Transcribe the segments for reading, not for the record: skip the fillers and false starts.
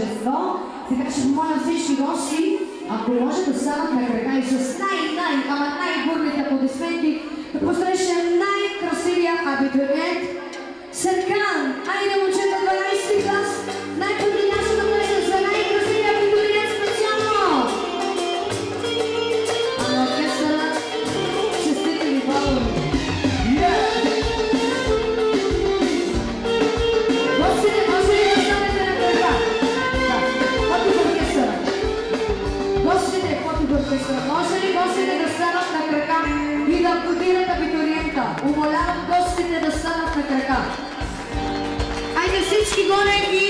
тържество. Така че помоля всички гости, ако може да станат на крака и с най-бурните аплодисменти, да посрещнем най-красивия абитуриент Серкан. Айде, момчета, 12-ти клас, най-подходящата плеса за най-красивия абитуриент специално. А на оркестъра честите ви балони. Гостите, да станете на крака. Фото в оркестъра. Гостите, фото в оркестъра. Може ли гостите да станат на крака и да аплодират абитуриента? Умолявам гостите да станат на крака. Айде всички горе и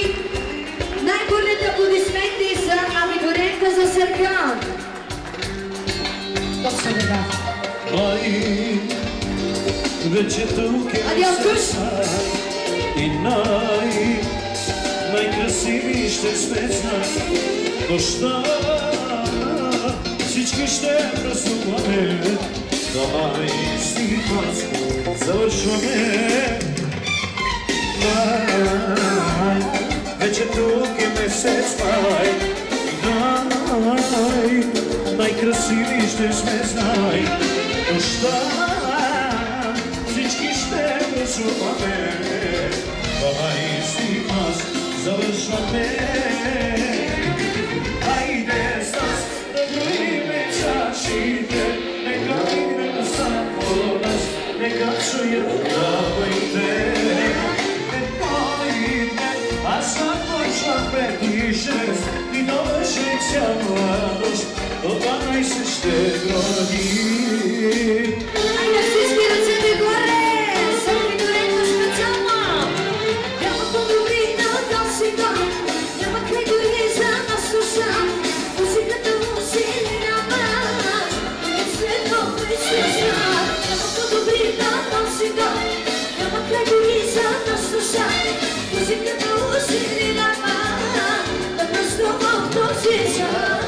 най-бурните аплодисменти за абитуриента за Серкан. Точно така. Вече тук е и най-красиви ще сметна нощта. Всички ще празнуваме, давай си клас, завършваме. Вече тук е месец май, най-красиви ще сме, знай нощта. Всички ще празнуваме, давай си клас, завършваме. Хайде с нас да броиме чашите, нека играме само нас, нека чуят давайте. Аз започвам 5 и 6 и довърши цяла нощ, до 12 ще броди. Айде всички ръцете горе, за абитуриента специално. Няма по-добри на досига, няма край дори за нас душа. Музиката усилява, не следва вече. Няма по-добри на досига, няма край дори за нас душа. Музиката усилява, да празнувам този час.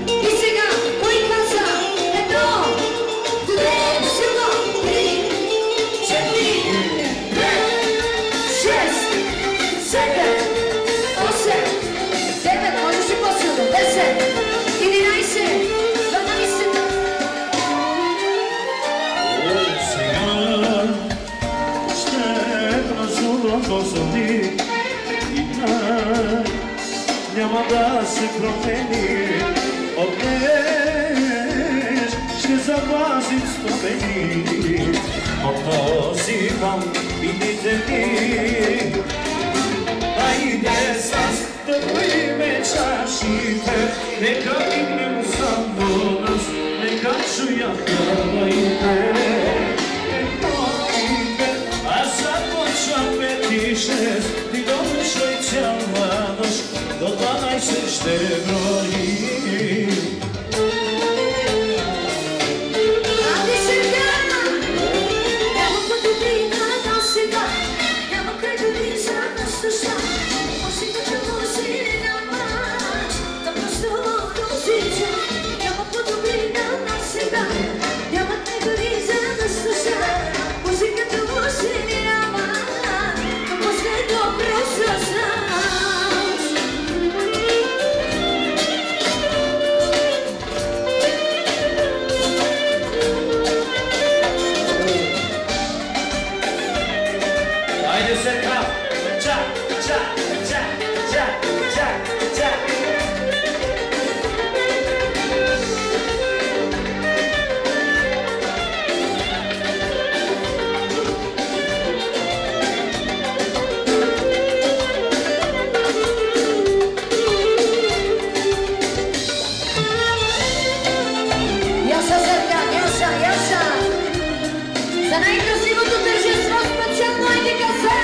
И сега, кой каза? 1, 2, 3, 4, 5, 6, 7, 8, 9, може си по-силно, 10, 11, 12. Сега ще празнувам този дни и няма да се промени. От днес ще запазим спомени от този вам и дните ми. Хайде с нас да броиме чашите, нека мигнем само нас, нека чуят давайте. Аз започвам 5 и 6 и довършвай цяла нощ, до 12 ще брои. Ади сега, няма по-добри на досега, няма край дори за нас душа. Музиката усилява, да празнувам този час. Няма по-добри на досега, няма край дори за нас душа. Музиката усилява, да последно просто с нас. Айде сега! Чак, чак, чак, чак, чак, чак! Яша, Серкан, Яша, Яша! За най-красивото тържество специално айде каза!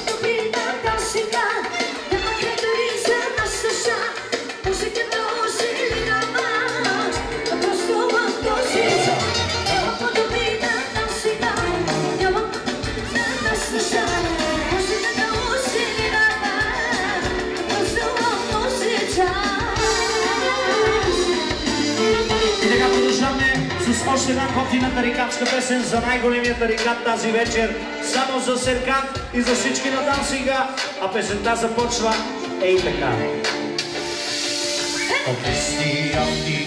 Добри на досега, няма край дори за нас душа. Музиката усилява, да празнувам този час. Няма по-добри на досега, няма за нас душа. Музиката усилява, да празнувам този час. И така продължаваме с още една готина тарикатска песен за най-големия тарикат тази вечер. само за Серкан и за всички на дансинга, а песента започва ей така. Cristiani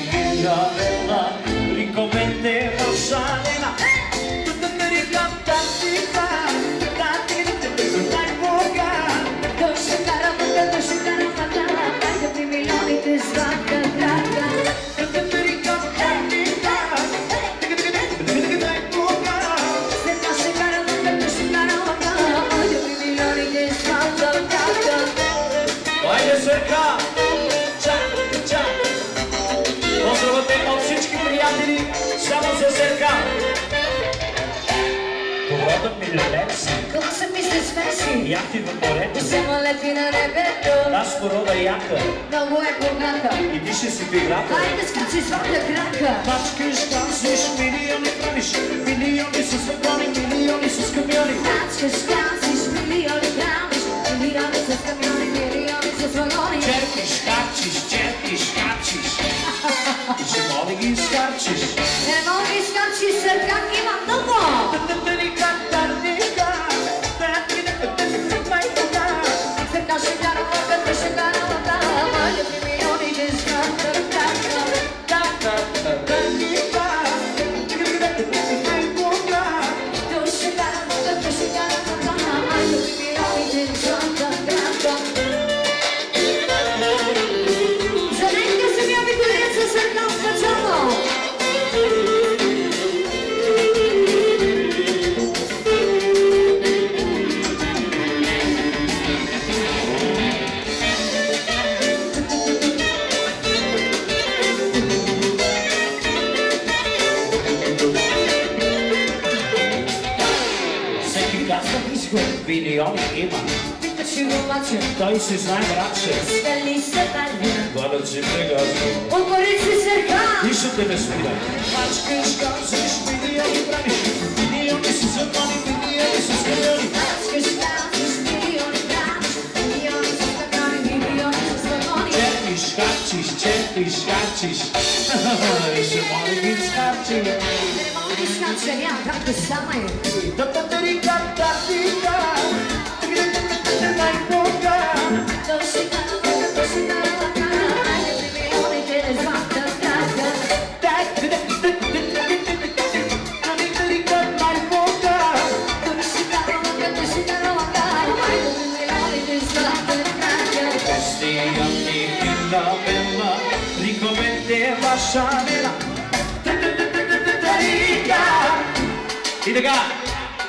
la bella ricomette Rosalena tutta mericata tica dai boca Doce caramata Paga di milioni che svacca gratta tutta mericata tica dai boca Se doce caramata Paga di milioni che svacca gratta Vai de cerca Поздравате от всички приятели, само за Серкан. Породът ми лепси. Come se mi stai spensi Яхти в морето. Siamo letti nel repetto Аз порода яка. Non vuoi bugata И ти ще си играта. Хайде скачи свакля крака Мачкаш, танциш, милиони правиш. Милиони с вагони, милиони с камиони. Мачкаш, танциш, милиони правиш. Милиони с камиони, милиони с вагони. Черпиш, качиш, черпиш, качиш. И ще мога да ги изкарчиш. Не мога да изкарчиш, Серкан има много. Серкан ще кара лъката, ще кара лъка. Мъля при милиони да изкарта крака. Ще кара лъката, ще кара лъка. Мъля при милиони да изкарта крака. За нека се ми абитурица Серкан Качано. Милиони има. Питаш го маче. Той си знае, братче. Скали се дали. Гладът си прегазва. Отвори си Серкан. Нищо те не спира. Мачкаш, казваш, милиони правиш. Милиони си закони, милиони си скамиони. Мачкаш, казваш, милиони правиш. Милиони си закони, милиони си закони. Черпиш, харчиш, черпиш, харчиш. Ще мога да ги изхарчиш. Не мога да изхарча, няма как да стане. Доши кара лъка, айде при милионите не звакта крака. Доши кара лъка, айде при милионите не звакта крака. Cristiani la bella ricomette Rosalena. И така,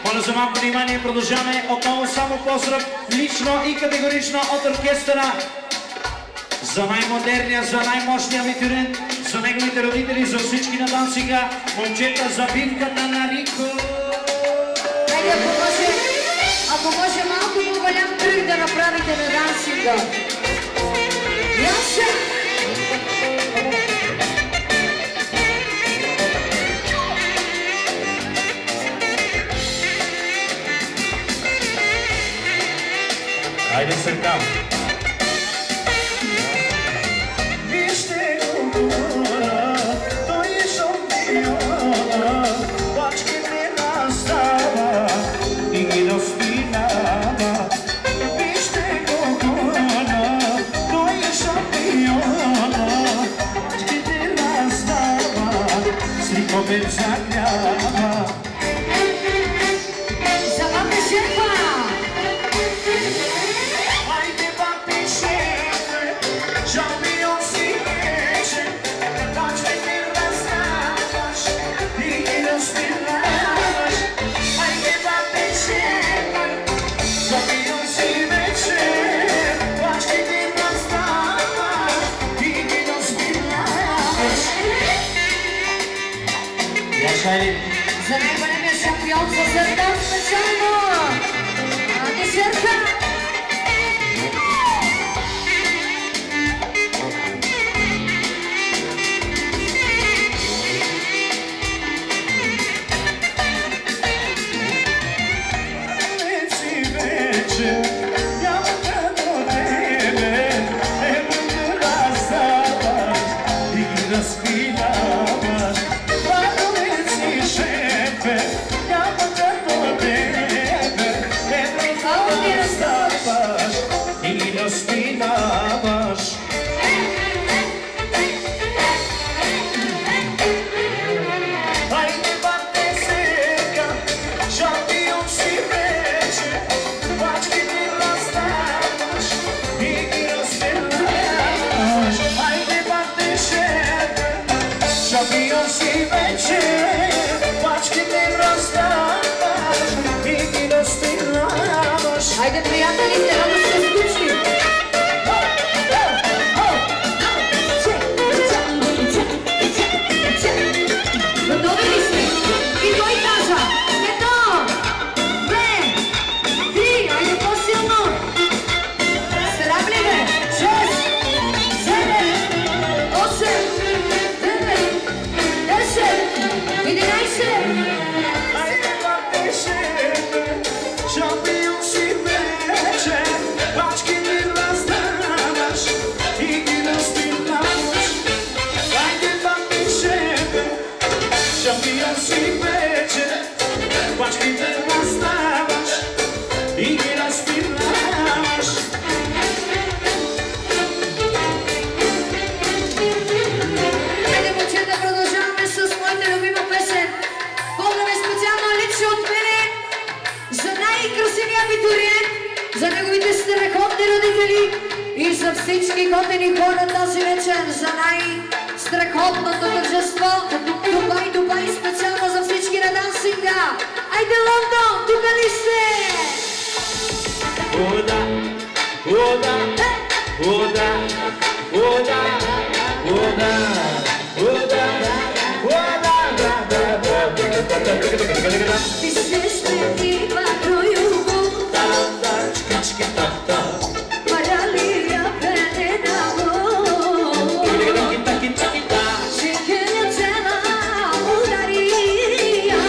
моля за малко внимание, продължаваме отново само поздрав лично и категорично от оркестъра за най-модерния, за най-мощния абитуриент, за неговите родители, за всички на дансинга, момчета за бивката на Рико. Хайде, ако може малко по-голям трик да направите на дансинга. Яша! Хайде Серкан. Вижте го гора, той е шампиона, бачки не настава и ги разпинава. Вижте го гора, той е шампиона, бачки не настава, с ликовен загнява. Забавна шефа! За най-големия шампион за Серкан специално! Айде Серкан! Разпинаваш, радове си шепе, няма да дойде. Айде, приятелите, да се скучи! Готови ли сме? И той каза, 1, 2, 3, айде по-силно! Срам ли бе? 6, 7, 8, 9, 10, 11. Хайде, момчета, продължаваме с моята любима песен. Поздрави специално лично от мене за най-красивия абитуриент, за неговите страхотни родители и за всички готини хора тази вечер, за най-страхотното тържество. Дубай, Дубай, специално за всички на дансинга. Айде, Лондон, тук ли сте? Вода, вода, вода, вода, вода, вода, вода. Ти се сметива до юго, Маралия пененаго. Чекеня цена удария,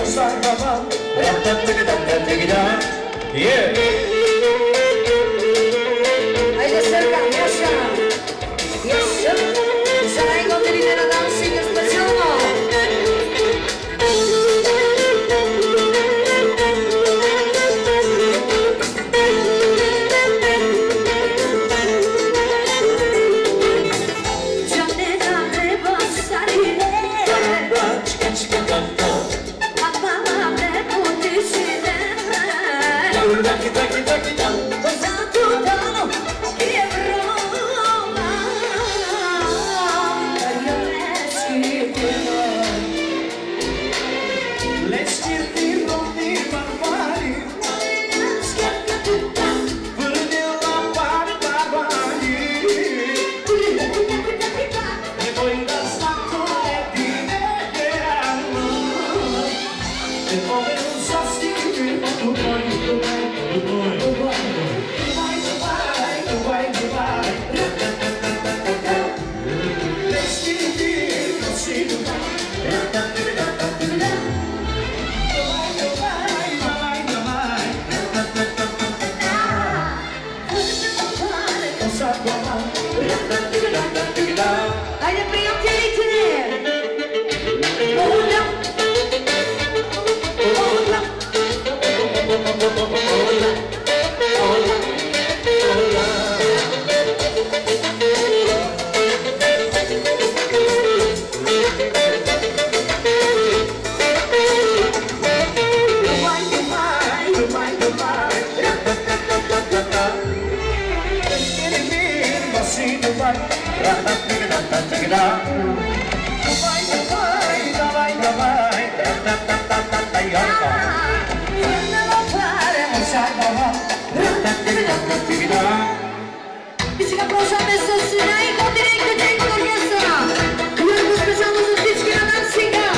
Садано. Айде сърка, Яша! Яша! За най-готелите на дансинга специално! Айде, приятелите! И сега продължаваме с най-готиния оркестъра. Много специално за всички на дансинга.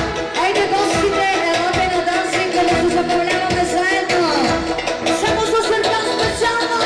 Айде, гостите, елате на дансинга, да се забавляваме заедно. Само за сърта специално.